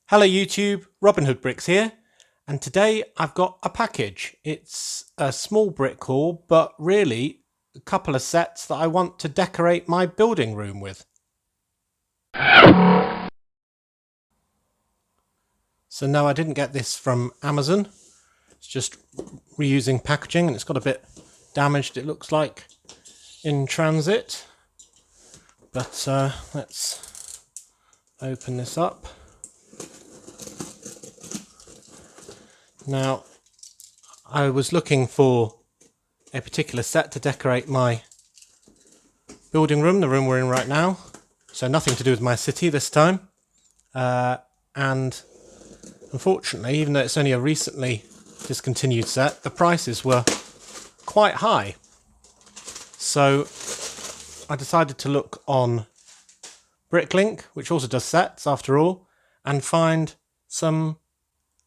Hello YouTube, Robin Hood Bricks here, and today I've got a package. It's a small brick haul, but really a couple of sets that I want to decorate my building room with. So no, I didn't get this from Amazon. It's just reusing packaging, and it's got a bit damaged, it looks like, in transit. But let's open this up. Now, I was looking for a particular set to decorate my building room, the room we're in right now. So nothing to do with my city this time. And unfortunately, even though it's only a recently discontinued set, the prices were quite high. So I decided to look on Bricklink, which also does sets after all, and find some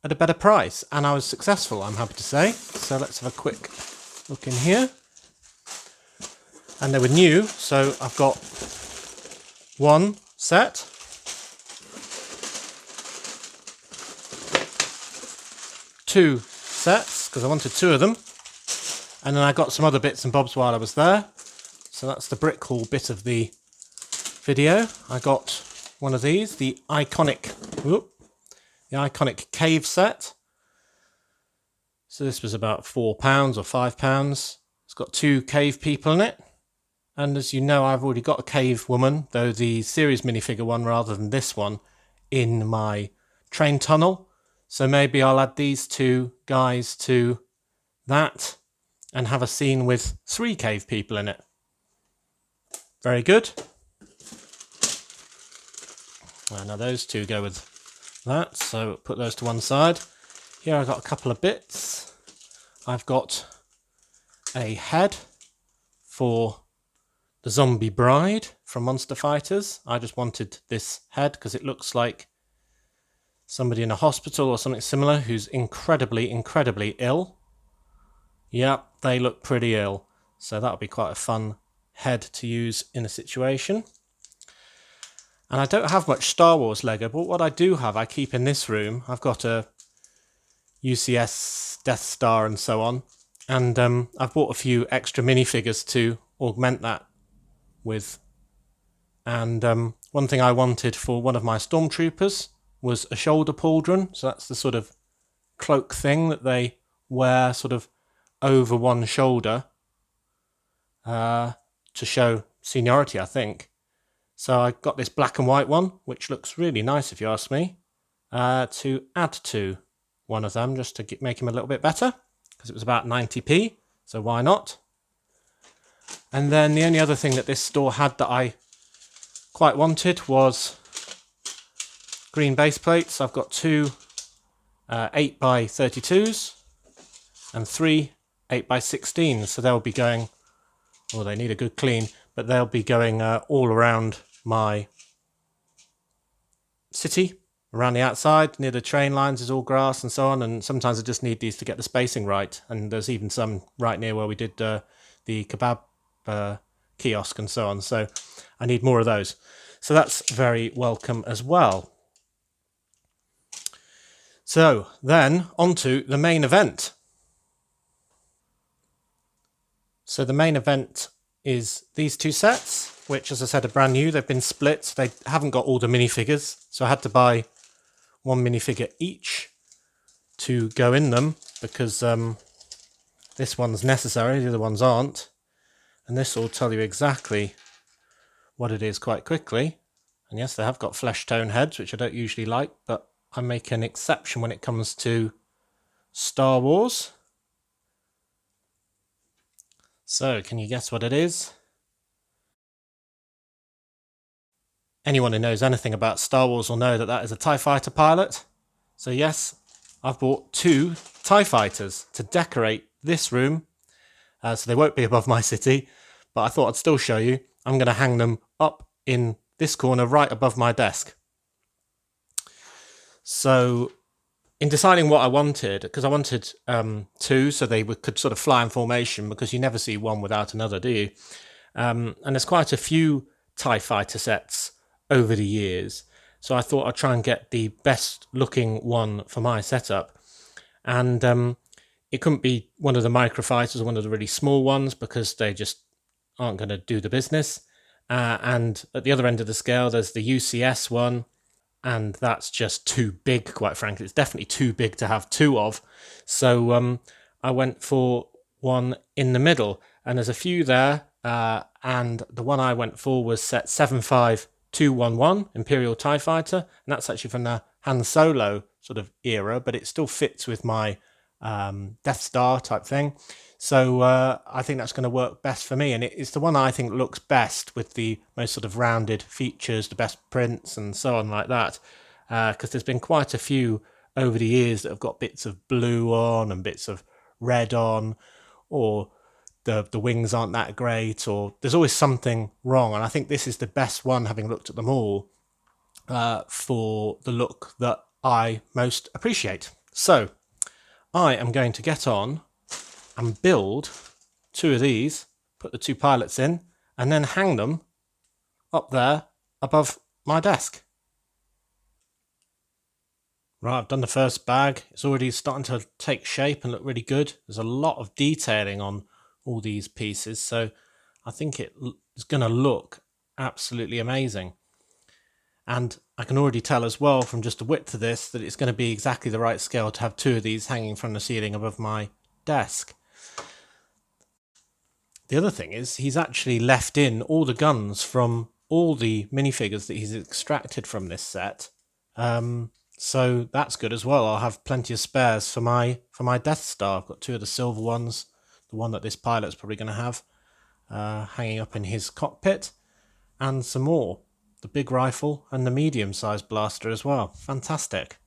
at a better price, and I was successful, I'm happy to say. So let's have a quick look in here. And they were new, so I've got one set, two sets, because I wanted two of them, and then I got some other bits and bobs while I was there. So that's the brick haul bit of the video. I got one of these, the iconic cave set. So this was about £4 or £5. It's got two cave people in it. And as you know, I've already got a cave woman, though the series minifigure one rather than this one, in my train tunnel. So maybe I'll add these two guys to that and have a scene with three cave people in it. Very good. Well, now those two go with that, so put those to one side. Here I've got a couple of bits. I've got a head for the zombie bride from Monster Fighters. I just wanted this head because it looks like somebody in a hospital or something similar who's incredibly ill. Yep, they look pretty ill. So that'll be quite a fun head to use in a situation. And I don't have much Star Wars Lego, but what I do have, I keep in this room. I've got a UCS Death Star and so on. And I've bought a few extra minifigures to augment that with. And one thing I wanted for one of my stormtroopers was a shoulder pauldron. So that's the sort of cloak thing that they wear sort of over one shoulder to show seniority, I think. So I got this black and white one, which looks really nice if you ask me, to add to one of them just to make him a little bit better, because it was about 90p, so why not? And then the only other thing that this store had that I quite wanted was green base plates. I've got two 8x32s and three 8x16s, so they'll be going, well, they need a good clean, but they'll be going all around my city, around the outside. Near the train lines is all grass and so on, and sometimes I just need these to get the spacing right. And there's even some right near where we did the kebab kiosk and so on, so I need more of those. So that's very welcome as well. So then on to the main event. So the main event is these two sets, which, as I said, are brand new. They've been split. They haven't got all the minifigures, so I had to buy one minifigure each to go in them, because this one's necessary, the other ones aren't. And this will tell you exactly what it is quite quickly. And yes, they have got flesh tone heads, which I don't usually like, but I make an exception when it comes to Star Wars. So, can you guess what it is? Anyone who knows anything about Star Wars will know that that is a TIE Fighter pilot. So yes, I've bought two TIE Fighters to decorate this room. So they won't be above my city, but I thought I'd still show you. I'm going to hang them up in this corner right above my desk. So in deciding what I wanted, because I wanted two so they could sort of fly in formation, because you never see one without another, do you? And there's quite a few TIE Fighter sets over the years. So I thought I'd try and get the best looking one for my setup. And it couldn't be one of the microfighters or one of the really small ones because they just aren't going to do the business. And at the other end of the scale, there's the UCS one, and that's just too big, quite frankly. It's definitely too big to have two of. So I went for one in the middle, and there's a few there. And the one I went for was set 75211 Imperial Tie Fighter, and that's actually from the Han Solo sort of era, but it still fits with my Death Star type thing. So I think that's going to work best for me, and it's the one I think looks best with the most sort of rounded features, the best prints, and so on like that. Because there's been quite a few over the years that have got bits of blue on and bits of red on, or the wings aren't that great, or there's always something wrong. And I think this is the best one, having looked at them all, for the look that I most appreciate. So I am going to get on and build two of these, put the two pilots in, and then hang them up there above my desk. Right, I've done the first bag. It's already starting to take shape and look really good. There's a lot of detailing on all these pieces, so I think it's going to look absolutely amazing. And I can already tell as well from just the width of this that it's going to be exactly the right scale to have two of these hanging from the ceiling above my desk. The other thing is he's actually left in all the guns from all the minifigures that he's extracted from this set. So that's good as well. I'll have plenty of spares for my Death Star. I've got two of the silver ones, the one that this pilot's probably going to have hanging up in his cockpit, and some more. The big rifle and the medium-sized blaster as well. Fantastic.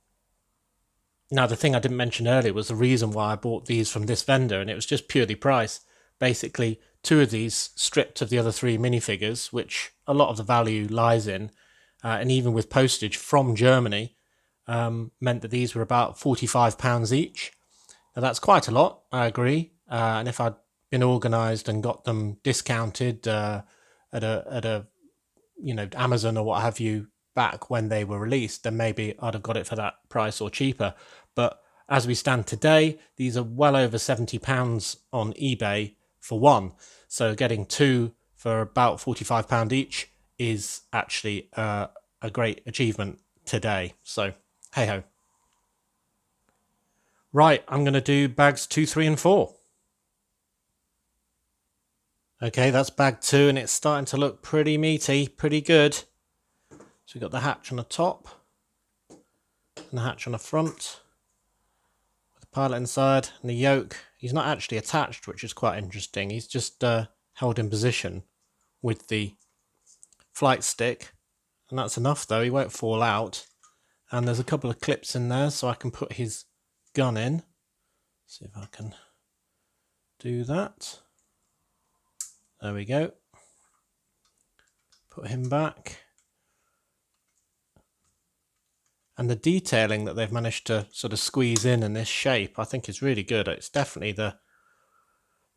Now, the thing I didn't mention earlier was the reason why I bought these from this vendor, and it was just purely price. Basically, two of these stripped of the other three minifigures, which a lot of the value lies in, and even with postage from Germany, meant that these were about £45 each. Now, that's quite a lot, I agree. And if I'd been organised and got them discounted at a Amazon or what have you back when they were released, then maybe I'd have got it for that price or cheaper. But as we stand today, these are well over £70 on eBay for one. So getting two for about £45 each is actually a great achievement today. So hey ho. Right, I'm going to do bags 2, 3, and 4. Okay, that's bag 2, and it's starting to look pretty meaty, pretty good. So we've got the hatch on the top and the hatch on the front with the pilot inside and the yoke. He's not actually attached, which is quite interesting. He's just held in position with the flight stick, and that's enough though. He won't fall out. And there's a couple of clips in there so I can put his gun in. See if I can do that. There we go. Put him back. And the detailing that they've managed to sort of squeeze in this shape, I think is really good. It's definitely the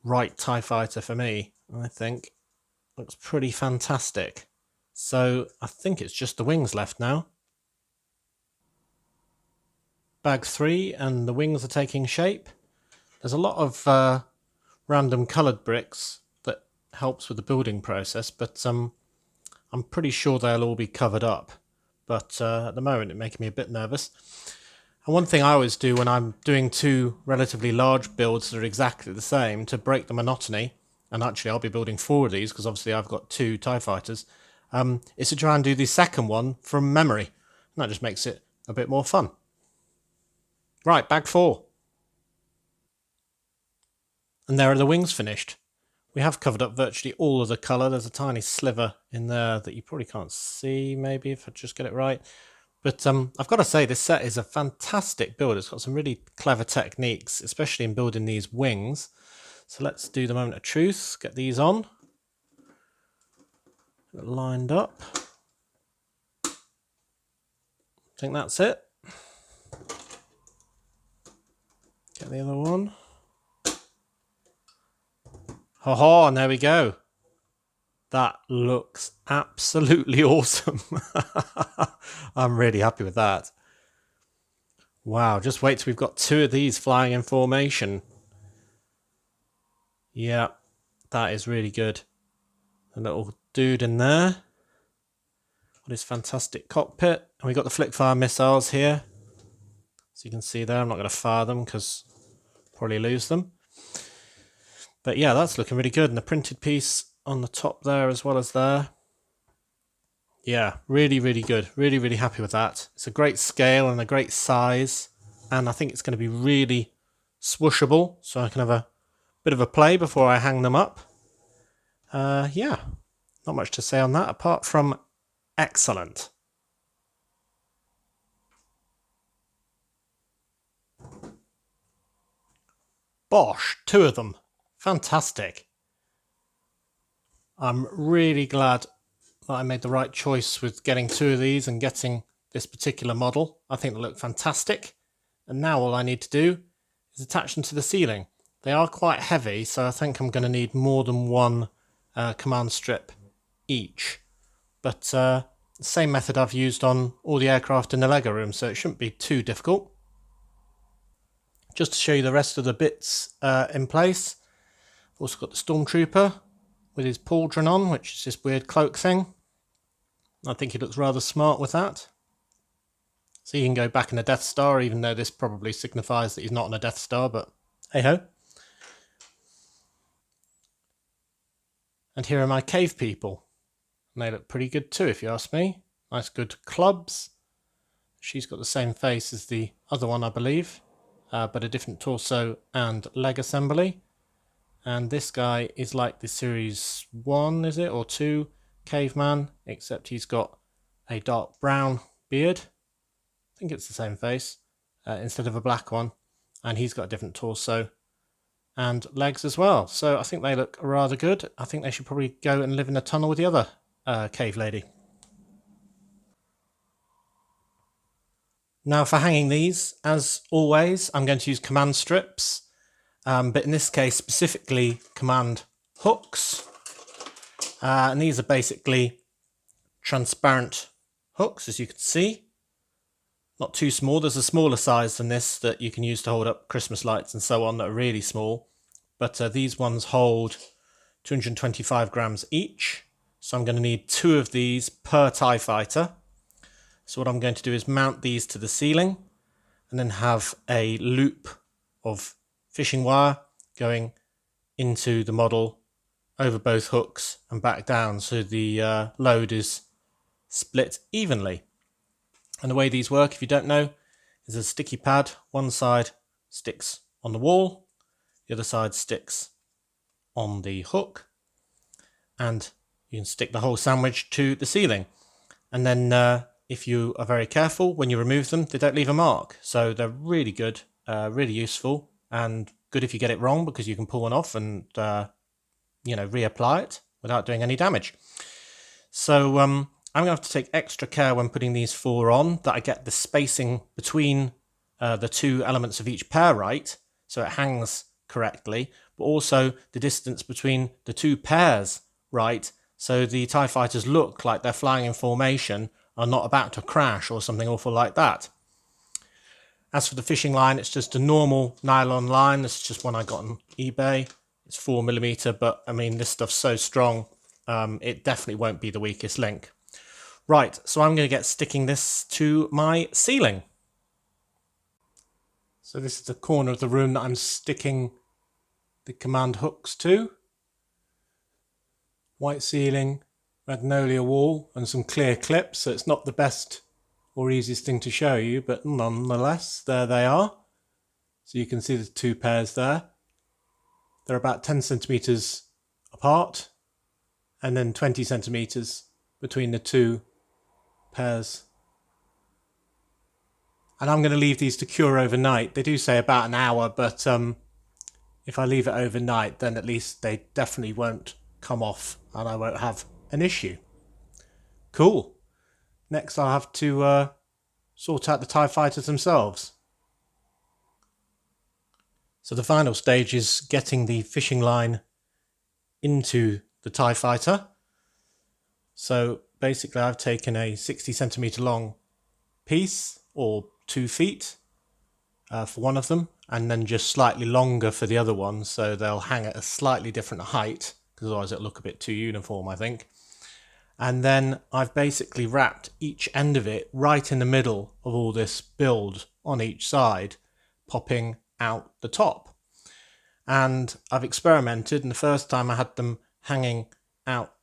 right TIE Fighter for me, I think. Looks pretty fantastic. So I think it's just the wings left now. Bag 3, and the wings are taking shape. There's a lot of random coloured bricks that helps with the building process, but I'm pretty sure they'll all be covered up. But at the moment, it's making me a bit nervous. And one thing I always do when I'm doing two relatively large builds that are exactly the same, to break the monotony, and actually I'll be building 4 of these because obviously I've got 2 TIE Fighters, is to try and do the second one from memory. And that just makes it a bit more fun. Right, bag 4. And there are the wings finished. We have covered up virtually all of the colour. There's a tiny sliver in there that you probably can't see, maybe, if I just get it right. But I've got to say, this set is a fantastic build. It's got some really clever techniques, especially in building these wings. So let's do the moment of truth. Get these on. Lined up. I think that's it. Get the other one. Ha ha, and there we go. That looks absolutely awesome. I'm really happy with that. Wow, just wait till we've got 2 of these flying in formation. Yeah, that is really good. A little dude in there. Got his fantastic cockpit. And we've got the flick-fire missiles here. So you can see there, I'm not going to fire them because probably lose them. But yeah, that's looking really good. And the printed piece on the top there as well as there. Yeah, really, really good. Really, really happy with that. It's a great scale and a great size. And I think it's going to be really swooshable. So I can have a bit of a play before I hang them up. Yeah, not much to say on that apart from excellent. Bosh, 2 of them. Fantastic. I'm really glad that I made the right choice with getting 2 of these and getting this particular model. I think they look fantastic. And now all I need to do is attach them to the ceiling. They are quite heavy, so I think I'm going to need more than one command strip each. But the same method I've used on all the aircraft in the Lego room, so it shouldn't be too difficult. Just to show you the rest of the bits in place, I've also got the Stormtrooper with his pauldron on, which is this weird cloak thing. I think he looks rather smart with that. So he can go back in a Death Star, even though this probably signifies that he's not on a Death Star, but hey-ho. And here are my cave people. And they look pretty good too, if you ask me. Nice good clubs. She's got the same face as the other one, I believe, but a different torso and leg assembly. And this guy is like the Series 1, is it, or 2 caveman, except he's got a dark brown beard. I think it's the same face, instead of a black one. And he's got a different torso and legs as well. So I think they look rather good. I think they should probably go and live in a tunnel with the other cave lady. Now for hanging these, as always, I'm going to use command strips. But in this case, specifically command hooks. And these are basically transparent hooks, as you can see. Not too small. There's a smaller size than this that you can use to hold up Christmas lights and so on that are really small. But these ones hold 225 grams each. So I'm going to need 2 of these per TIE Fighter. So what I'm going to do is mount these to the ceiling and then have a loop of fishing wire going into the model over both hooks and back down, so the load is split evenly. And the way these work, if you don't know, is a sticky pad. One side sticks on the wall, the other side sticks on the hook, and you can stick the whole sandwich to the ceiling. And then if you are very careful, when you remove them, they don't leave a mark. So they're really good, really useful, and good if you get it wrong, because you can pull one off and reapply it without doing any damage. So I'm going to have to take extra care when putting these 4 on, that I get the spacing between the 2 elements of each pair right, so it hangs correctly, but also the distance between the 2 pairs right, so the TIE fighters look like they're flying in formation, are not about to crash or something awful like that. As for the fishing line, it's just a normal nylon line. This is just one I got on eBay. It's 4mm, but I mean, this stuff's so strong, it definitely won't be the weakest link. Right, so I'm going to get sticking this to my ceiling. So this is the corner of the room that I'm sticking the command hooks to. White ceiling, magnolia wall, and some clear clips, so it's not the best or easiest thing to show you, but nonetheless, there they are. So you can see the 2 pairs there. They're about 10 centimeters apart, and then 20 centimeters between the 2 pairs. And I'm going to leave these to cure overnight. They do say about an hour, but if I leave it overnight, then at least they definitely won't come off and I won't have an issue. Cool. Next I'll have to sort out the TIE fighters themselves. So the final stage is getting the fishing line into the TIE fighter. So basically I've taken a 60cm long piece, or 2 feet for one of them, and then just slightly longer for the other one, so they'll hang at a slightly different height, because otherwise it'll look a bit too uniform, I think. And then I've basically wrapped each end of it right in the middle of all this build on each side, popping out the top. And I've experimented, and the first time I had them hanging out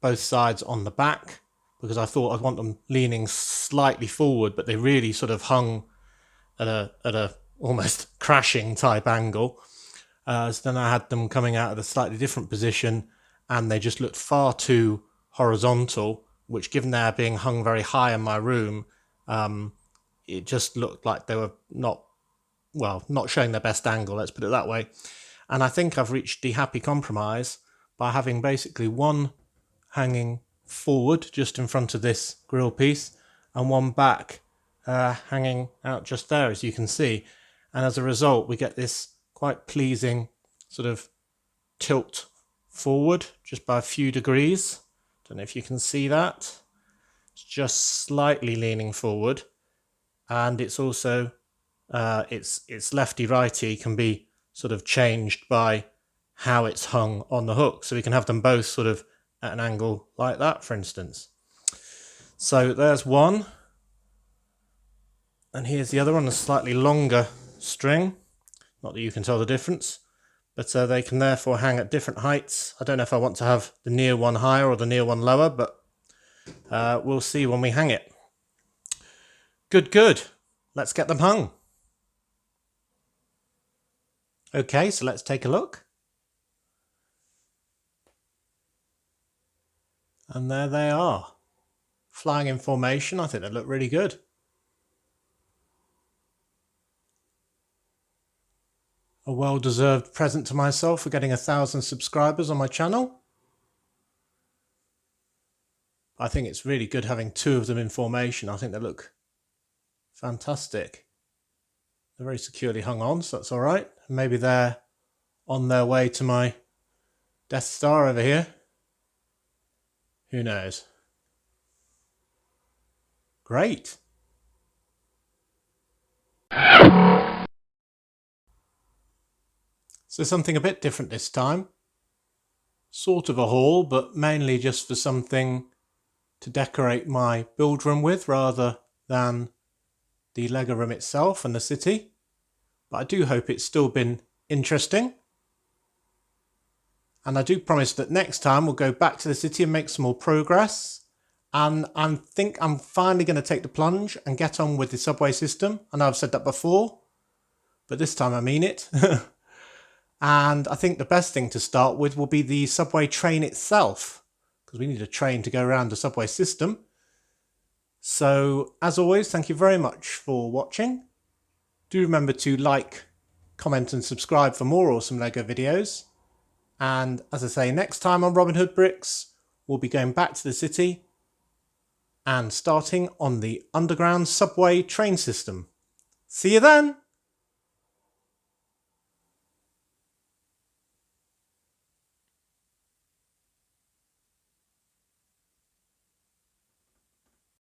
both sides on the back, because I thought I'd want them leaning slightly forward, but they really sort of hung at a almost crashing type angle. So then I had them coming out at a slightly different position, and they just looked far too horizontal, which, given they're being hung very high in my room, it just looked like they were not showing their best angle, let's put it that way. And I think I've reached the happy compromise by having basically one hanging forward just in front of this grill piece, and one back hanging out just there, as you can see. And as a result, we get this quite pleasing sort of tilt forward just by a few degrees. Don't know if you can see that. It's just slightly leaning forward, and it's also it's lefty righty can be sort of changed by how it's hung on the hook, so we can have them both sort of at an angle like that, for instance. So there's one, and here's the other one, a slightly longer string. Not that you can tell the difference, but they can therefore hang at different heights. I don't know if I want to have the near one higher or the near one lower, but we'll see when we hang it. Good. Let's get them hung. Okay, so let's take a look. And there they are, flying in formation. I think they look really good. A well-deserved present to myself for getting 1,000 subscribers on my channel. I think it's really good having 2 of them in formation. I think they look fantastic. They're very securely hung on, so that's all right. Maybe they're on their way to my Death Star over here. Who knows? Great. So something a bit different this time. Sort of a haul, but mainly just for something to decorate my build room with rather than the Lego room itself and the city. But I do hope it's still been interesting. And I do promise that next time we'll go back to the city and make some more progress. And I think I'm finally going to take the plunge and get on with the subway system. I know I've said that before, but this time I mean it. And I think the best thing to start with will be the subway train itself, because we need a train to go around the subway system. So, as always, thank you very much for watching. Do remember to like, comment and subscribe for more awesome LEGO videos. And as I say, next time on Robin Hood Bricks, we'll be going back to the city and starting on the underground subway train system. See you then!